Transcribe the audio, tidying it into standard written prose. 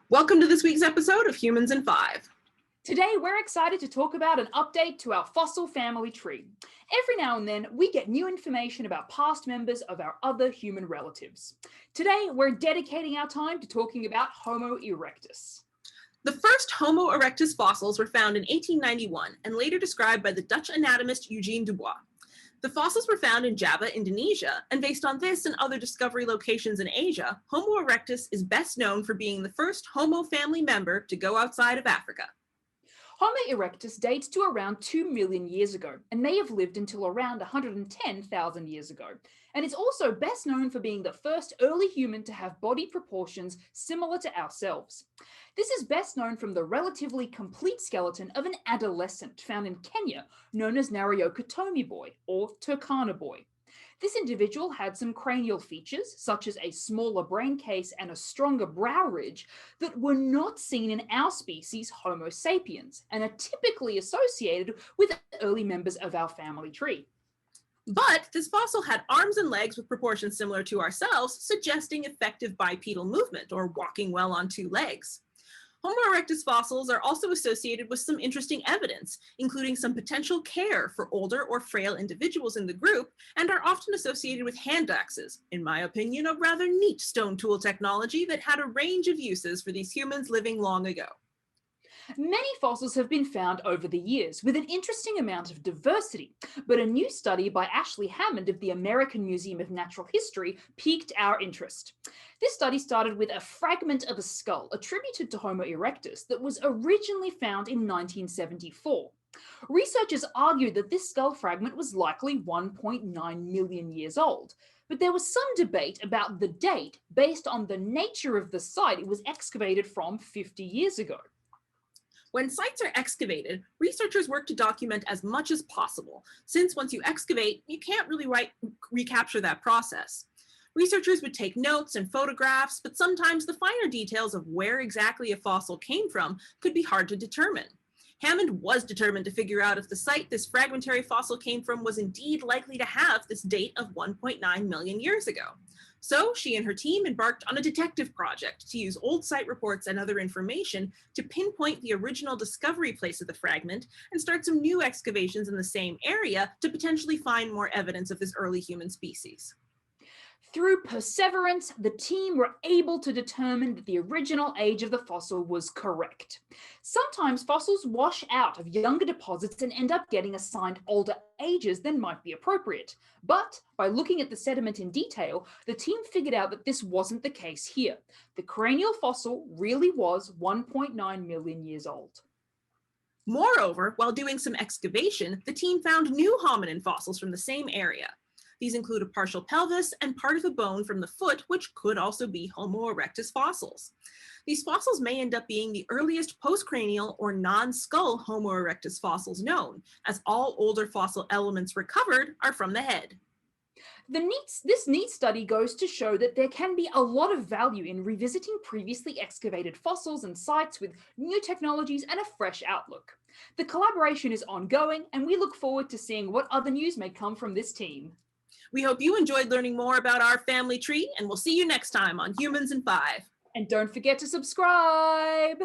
Welcome to this week's episode of Humans in 5. Today, we're excited to talk about an update to our fossil family tree. Every now and then, we get new information about past members of our other human relatives. Today, we're dedicating our time to talking about Homo erectus. The first Homo erectus fossils were found in 1891 and later described by the Dutch anatomist Eugene Dubois. The fossils were found in Java, Indonesia, and based on this and other discovery locations in Asia, Homo erectus is best known for being the first Homo family member to go outside of Africa. Homo erectus dates to around 2 million years ago and may have lived until around 110,000 years ago, and is also best known for being the first early human to have body proportions similar to ourselves. This is best known from the relatively complete skeleton of an adolescent found in Kenya known as Nariokotomi boy or Turkana boy. This individual had some cranial features, such as a smaller brain case and a stronger brow ridge, that were not seen in our species, Homo sapiens, and are typically associated with early members of our family tree. But this fossil had arms and legs with proportions similar to ourselves, suggesting effective bipedal movement, or walking well on two legs. Homo erectus fossils are also associated with some interesting evidence, including some potential care for older or frail individuals in the group, and are often associated with hand axes, in my opinion, a rather neat stone tool technology that had a range of uses for these humans living long ago. Many fossils have been found over the years with an interesting amount of diversity, but a new study by Ashley Hammond of the American Museum of Natural History piqued our interest. This study started with a fragment of a skull attributed to Homo erectus that was originally found in 1974. Researchers argued that this skull fragment was likely 1.9 million years old, but there was some debate about the date based on the nature of the site it was excavated from 50 years ago. When sites are excavated, researchers work to document as much as possible, since once you excavate, you can't really recapture that process. Researchers would take notes and photographs, but sometimes the finer details of where exactly a fossil came from could be hard to determine. Hammond was determined to figure out if the site this fragmentary fossil came from was indeed likely to have this date of 1.9 million years ago. So she and her team embarked on a detective project to use old site reports and other information to pinpoint the original discovery place of the fragment and start some new excavations in the same area to potentially find more evidence of this early human species. Through perseverance, the team were able to determine that the original age of the fossil was correct. Sometimes fossils wash out of younger deposits and end up getting assigned older ages than might be appropriate. But by looking at the sediment in detail, the team figured out that this wasn't the case here. The cranial fossil really was 1.9 million years old. Moreover, while doing some excavation, the team found new hominin fossils from the same area. These include a partial pelvis and part of a bone from the foot, which could also be Homo erectus fossils. These fossils may end up being the earliest postcranial or non-skull Homo erectus fossils known, as all older fossil elements recovered are from the head. This neat study goes to show that there can be a lot of value in revisiting previously excavated fossils and sites with new technologies and a fresh outlook. The collaboration is ongoing, and we look forward to seeing what other news may come from this team. We hope you enjoyed learning more about our family tree, and we'll see you next time on Humans in 5. And don't forget to subscribe!